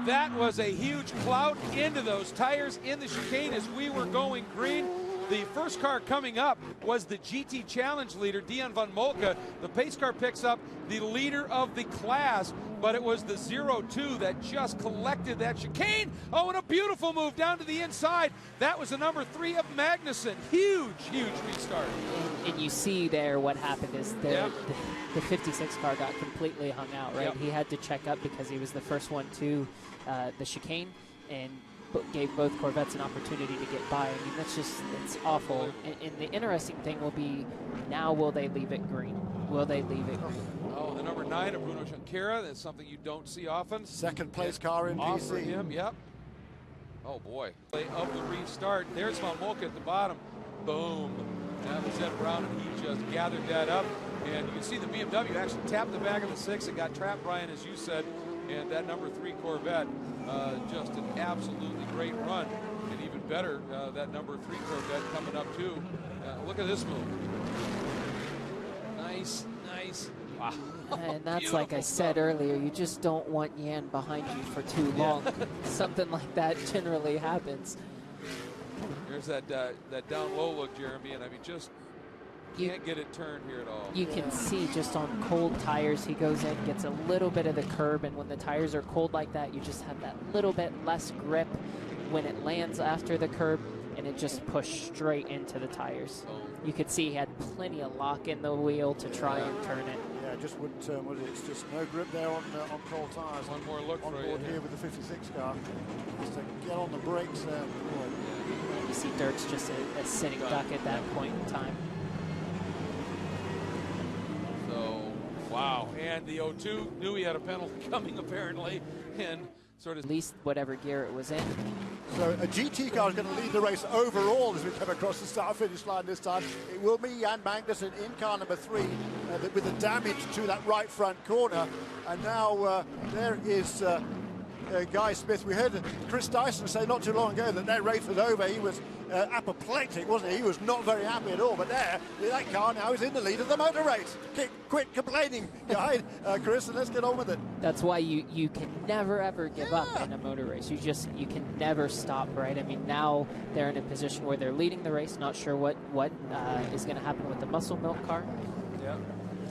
That was a huge clout into those tires in the chicane as we were going green. The first car coming up was the GT Challenge leader, Dion van Molke. The pace car picks up the leader of the class, but it was the 0-2 that just collected that chicane. Oh, and a beautiful move down to the inside. That was the number 3 of Magnussen. Huge, huge restart. And you see there what happened is the 56 car got completely hung out, right? He had to check up because he was the first one to the chicane and gave both Corvettes an opportunity to get by. I mean, that's just, it's awful. And the interesting thing will be, now will they leave it green? Will they leave it green? Oh, the number 9 of Bruno Junqueira, that's something you don't see often. Second place car in Off for PC. him, yep. Oh boy. Of the restart, there's Van Molke at the bottom. Boom. That was Ed Brown, and he just gathered that up. And you can see the BMW actually tapped the back of the 6. It got trapped, Brian, as you said. And that number 3 Corvette, just an absolutely great run. And even better, that number 3 Corvette coming up too. Look at this move. Nice, nice. Wow. And that's like I said earlier, you just don't want Yan behind you for too long. Something like that generally happens. There's that down low look, Jeremy, and I mean, just can't get it turned here at all. You can see just on cold tires, he goes in, gets a little bit of the curb, and when the tires are cold like that, you just have that little bit less grip when it lands after the curb, and it just pushed straight into the tires. You could see he had plenty of lock in the wheel to try and turn it. Yeah, just wouldn't turn, would it? It's just no grip there on cold tires. One more look on for board you here with the 56 car. Just to get on the brakes there. You see Dirk's just a sitting duck at that point in time. So, wow. And the 02 knew he had a penalty coming, apparently, and sort of... At least whatever gear it was in. So a GT car is going to lead the race overall as we come across the start-finish line this time. It will be Jan Magnussen in car number 3 with the damage to that right front corner. And now there is Guy Smith. We heard Chris Dyson say not too long ago that their race was over. He was apoplectic, wasn't he? He was not very happy at all. But there, that car now is in the lead of the motor race. Quit complaining, Guy, Chris, and let's get on with it. That's why you can never ever give up in a motor race. You can never stop, right? I mean, now they're in a position where they're leading the race, not sure what is going to happen with the muscle milk car. Yeah.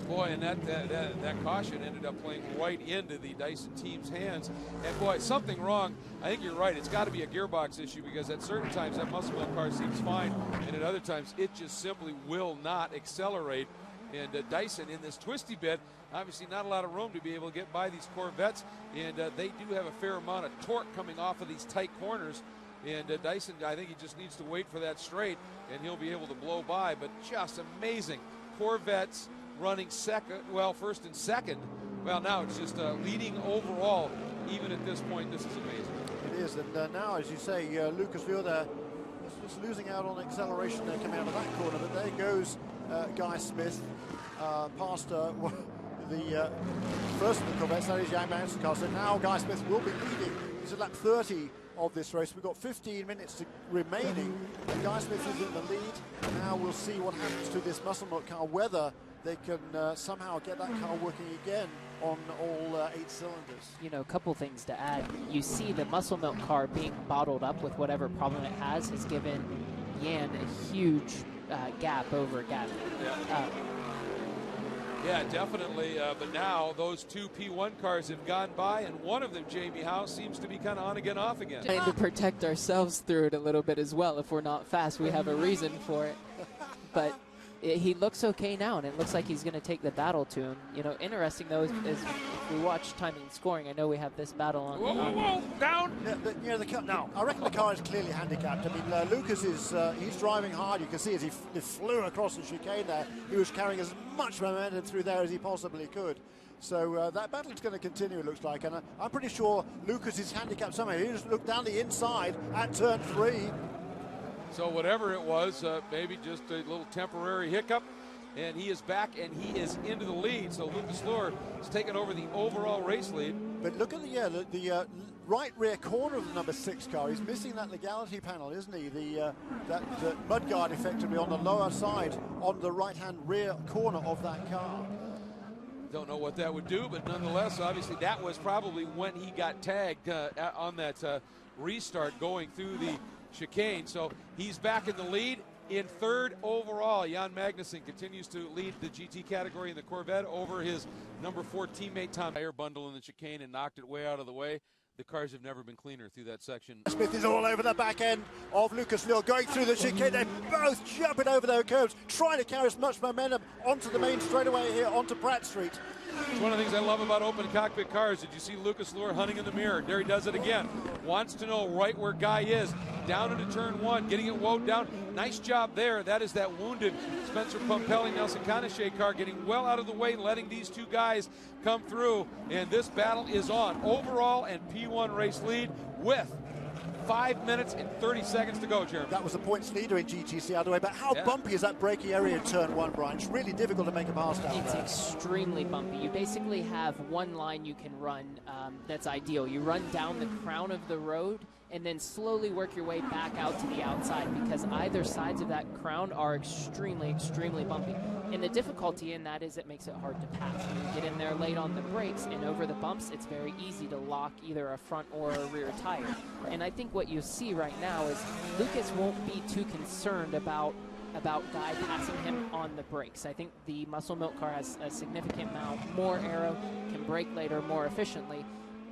Boy, and that caution ended up playing right into the Dyson team's hands. And boy, something wrong. I think you're right. It's got to be a gearbox issue because at certain times that muscle milk car seems fine, and at other times it just simply will not accelerate. And Dyson in this twisty bit, obviously not a lot of room to be able to get by these Corvettes, and they do have a fair amount of torque coming off of these tight corners. And Dyson, I think he just needs to wait for that straight, and he'll be able to blow by. But just amazing. Corvettes running second, well, first and second. Well, now it's just leading overall. Even at this point, this is amazing. It is, and now, as you say, Lucas Vilda is just losing out on acceleration there coming out of that corner. But there goes Guy Smith past the first of the Corvettes, that is Jan Magnussen car. So now Guy Smith will be leading. He's at lap 30 of this race. We've got 15 minutes remaining. And Guy Smith is in the lead. Now we'll see what happens to this muscle milk car, whether they can somehow get that car working again on all 8 cylinders. You know, a couple things to add. You see the muscle milk car being bottled up with whatever problem it has given Yan a huge gap over gap. Yeah, definitely. But now those 2 P1 cars have gone by, and one of them, Jamie Howe, seems to be kind of on again, off again. Trying to protect ourselves through it a little bit as well. If we're not fast, we have a reason for it. But he looks okay now, and it looks like he's going to take the battle to him. You know, interesting, though, is if we watch timing and scoring, I know we have this battle on. Whoa, down! Yeah, the car, now, I reckon the car is clearly handicapped. I mean, Lucas is he's driving hard. You can see as he flew across the chicane there, he was carrying as much momentum through there as he possibly could. So that battle is going to continue, it looks like. And I'm pretty sure Lucas is handicapped somehow. He just looked down the inside at turn 3. So whatever it was, maybe just a little temporary hiccup, and he is back, and he is into the lead. So Lucas Luhr has taken over the overall race lead. But look at the right rear corner of the number 6 car. He's missing that legality panel, isn't he? That mudguard effectively on the lower side on the right-hand rear corner of that car. Don't know what that would do, but nonetheless, obviously that was probably when he got tagged on that restart going through the chicane. So he's back in the lead. In third overall, Jan Magnussen continues to lead the GT category in the Corvette over his number 4 teammate Tom. Air bundle in the chicane and knocked it way out of the way. The cars have never been cleaner through that section. Smith is all over the back end of Lucas Luhr, going through the chicane. They're both jumping over their curves, trying to carry as much momentum onto the main straightaway here, onto Pratt Street. It's one of the things I love about open cockpit cars. Did you see Lucas Luhr hunting in the mirror? There he does it again. Wants to know right where Guy is. Down into turn 1, getting it woed down. Nice job there. That is that wounded Spencer Pumpelly, Nelson Canachet car getting well out of the way, letting these two guys come through. And this battle is on. Overall and P1 race lead with 5 minutes and 30 seconds to go, Jeremy. That was the points leader in GTC out of the way, but how bumpy is that braking area in turn 1, Brian? It's really difficult to make a pass down It's there. extremely bumpy. You basically have one line you can run that's ideal. You run down the crown of the road and then slowly work your way back out to the outside, because either sides of that crown are extremely, extremely bumpy. And the difficulty in that is it makes it hard to pass. When you get in there late on the brakes and over the bumps, it's very easy to lock either a front or a rear tire. And I think what you see right now is Lucas won't be too concerned about Guy passing him on the brakes. I think the Muscle Milk car has a significant amount more aero, can brake later more efficiently,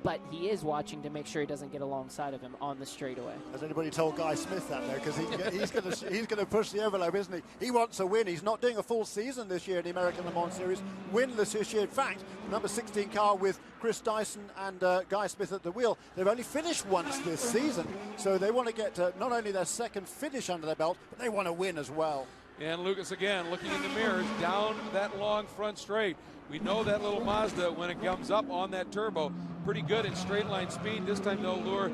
but he is watching to make sure he doesn't get alongside of him on the straightaway. Has anybody told Guy Smith that, though? Because he's going to push the envelope, isn't he? He wants a win. He's not doing a full season this year in the American Le Mans Series. Winless this year. In fact, the number 16 car with Chris Dyson and Guy Smith at the wheel, they've only finished once this season. So they want to get not only their second finish under their belt, but they want to win as well. And Lucas again looking in the mirrors down that long front straight. We know that little Mazda, when it comes up on that turbo, pretty good in straight line speed. This time though, Luhr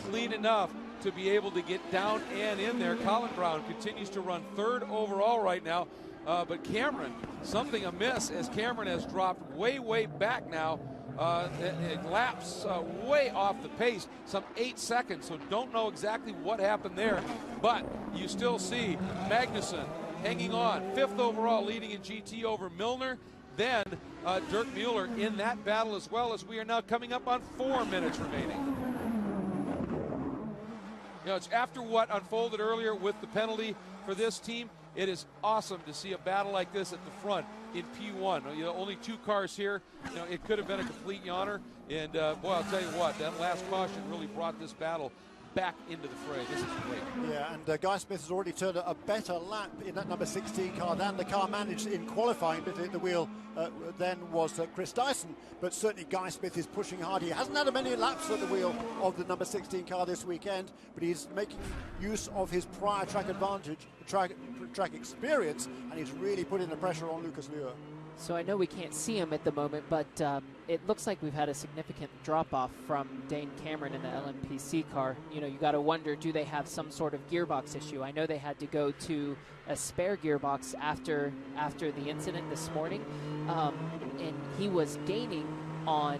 clean enough to be able to get down and in there. Colin Brown continues to run third overall right now. But Cameron, something amiss as Cameron has dropped way back now. It laps way off the pace, some 8 seconds, so don't know exactly what happened there. But you still see Magnussen hanging on, 5th overall, leading in GT over Milner. Then Dirk Mueller in that battle, as well, as we are now coming up on 4 minutes remaining. You know, it's after what unfolded earlier with the penalty for this team. It is awesome to see a battle like this at the front in P1. You know, only 2 cars here. You know, it could have been a complete yawner. And boy, I'll tell you what, that last caution really brought this battle back into the fray. This is great. Yeah, and Guy Smith has already turned a better lap in that number 16 car than the car managed in qualifying, but at the wheel then was Chris Dyson. But certainly Guy Smith is pushing hard. He hasn't had many laps at the wheel of the number 16 car this weekend, but he's making use of his prior track advantage, track experience, and he's really putting the pressure on Lucas Luhr. So I know we can't see him at the moment, but it looks like we've had a significant drop-off from Dane Cameron in the LMPC car. You know, you got to wonder, do they have some sort of gearbox issue? I know they had to go to a spare gearbox after the incident this morning, and he was gaining on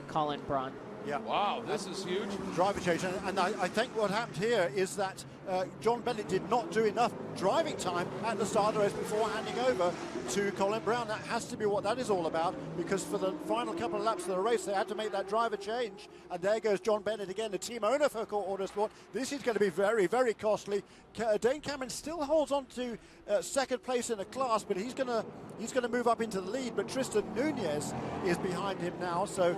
Colin Braun. Yeah. Wow, this is huge. Driver change, and I think what happened here is that John Bennett did not do enough driving time at the start of the race before handing over to Colin Brown. That has to be what that is all about, because for the final couple of laps of the race, they had to make that driver change. And there goes John Bennett again, the team owner for Autosport. This is going to be very, very costly. Dane Cameron still holds on to second place in the class, but he's going to move up into the lead. But Tristan Nunez is behind him now. So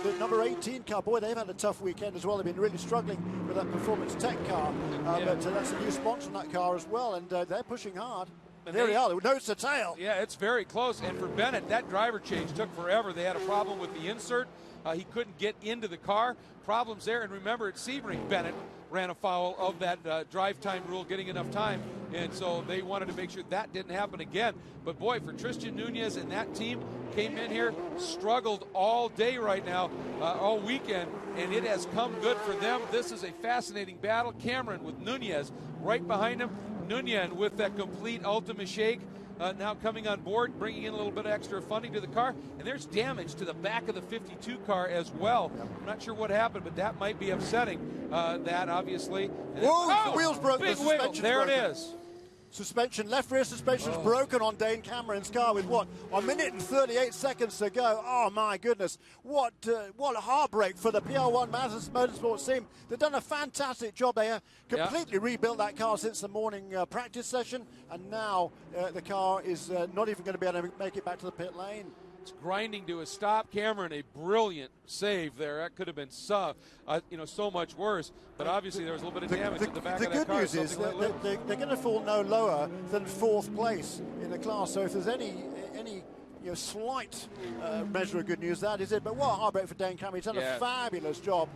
the number 18 car, boy, they've had a tough weekend as well. They've been really struggling with that Performance Tech car. But that's a new sponsor on that car as well, and they're pushing hard. And there we are, nose to tail. Yeah, it's very close. And for Bennett, that driver change took forever. They had a problem with the insert. He couldn't get into the car. Problems there. And remember, at Sebring, Bennett ran afoul of that drive time rule, getting enough time. And so they wanted to make sure that didn't happen again. But boy, for Tristan Nunez and that team, came in here, struggled all day right now, all weekend, and it has come good for them. This is a fascinating battle. Cameron with Nunez right behind him. Nunez with that complete Ultima shake. Now coming on board, bringing in a little bit of extra funding to the car. And there's damage to the back of the 52 car as well. I'm not sure what happened, but that might be upsetting. That, obviously. Whoa, the wheels broke. Big the wiggle. There broken. it is. Suspension, left rear suspension is broken on Dane Cameron's car with what, 1 minute and 38 seconds to go. Oh my goodness, what a heartbreak for the PR1 Motorsports team. They've done a fantastic job. They have completely rebuilt that car since the morning practice session, and now the car is not even going to be able to make it back to the pit lane. It's grinding to a stop. Cameron, a brilliant save there. That could have been so much worse. But obviously there was a little bit of damage at the back of that car. The good news is that they're going to fall no lower than 4th place in the class. So if there's any slight measure of good news, that is it. But what a heartbreak for Dane Cameron. He's done a fabulous job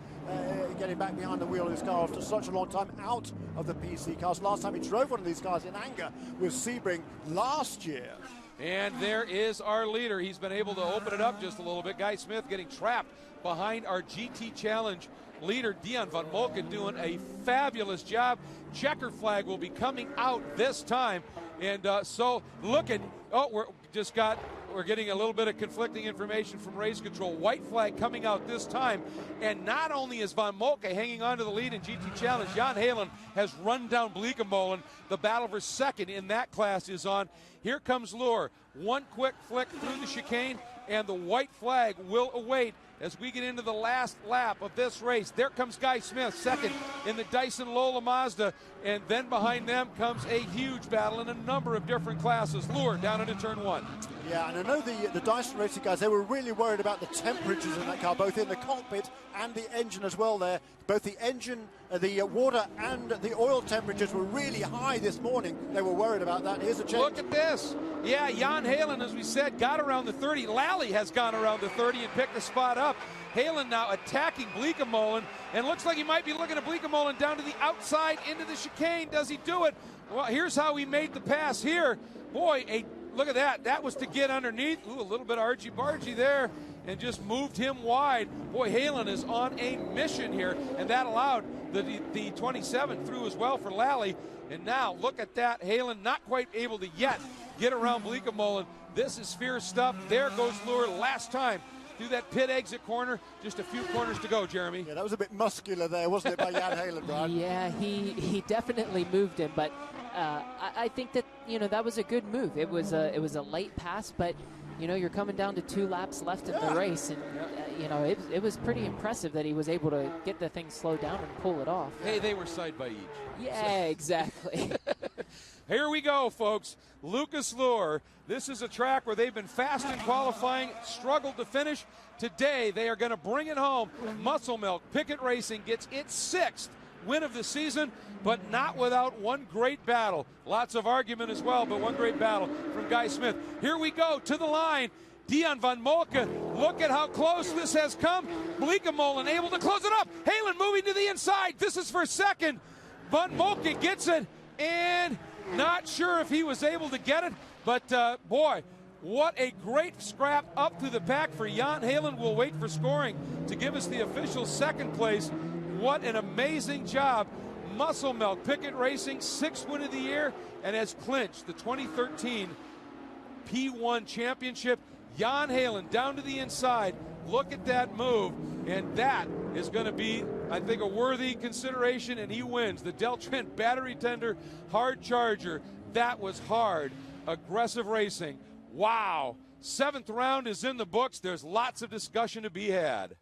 getting back behind the wheel of his car after such a long time out of the PC cars. Last time he drove one of these cars in anger was Sebring last year. And there is our leader. He's been able to open it up just a little bit. Guy Smith getting trapped behind our GT Challenge leader, Dion van Molken, doing a fabulous job. Checker flag will be coming out this time. And so look at, we're getting a little bit of conflicting information from race control. White flag coming out this time. And not only is Van Molke hanging on to the lead in GT Challenge, Jan Halen has run down Bleekemolen. The battle for second in that class is on. Here comes Luhr. One quick flick through the chicane, and the white flag will await as we get into the last lap of this race. There comes Guy Smith, second in the Dyson Lola Mazda, and then behind them comes a huge battle in a number of different classes. Luhr down into turn 1. Yeah, and I know the Dyson Racing guys, they were really worried about the temperatures in that car, both in the cockpit and the engine as well there. Both the engine, the water and the oil temperatures were really high this morning. They were worried about that. Here's a change. Look at this. Yeah, Jan Halen, as we said, got around the 30. Lally has gone around the 30 and picked the spot up. Halen now attacking Bleekemolen, and looks like he might be looking at Bleekemolen down to the outside into the chicane. Does he do it? Well, here's how he made the pass here. Boy, look at that. That was to get underneath. Ooh, a little bit argy-bargy there, and just moved him wide. Boy, Halen is on a mission here, and that allowed the 27 through as well for Lally. And now, look at that. Halen not quite able to yet get around Bleekemolen. This is fierce stuff. There goes Luhr last time through that pit exit corner. Just a few corners to go, Jeremy. Yeah, that was a bit muscular there, wasn't it, by Jan Halen, Brian? Yeah, he definitely moved him, but I think that that was a good move. It was a late pass, but you're coming down to 2 laps left in the race, and it was pretty impressive that he was able to get the thing slowed down and pull it off. Hey, they were side by each. Yeah, exactly. Here we go, folks. Lucas Luhr. This is a track where they've been fast in qualifying, struggled to finish. Today, they are going to bring it home. Muscle Milk Pickett Racing gets its 6th win of the season, but not without one great battle. Lots of argument as well, but one great battle from Guy Smith. Here we go to the line. Dion van Molke, look at how close this has come. Bleekemolen able to close it up. Halen moving to the inside. This is for second. Van Molke gets it, and not sure if he was able to get it, but boy, what a great scrap up through the pack for Jan Halen. We'll wait for scoring to give us the official second place. What an amazing job. Muscle Milk Pickett Racing, 6th win of the year, and has clinched the 2013 P1 championship. Jan Halen down to the inside. Look at that move, and that is going to be, I think, a worthy consideration, and he wins. The Del Trent battery tender hard charger. That was hard, aggressive racing. Wow. 7th round is in the books. There's lots of discussion to be had.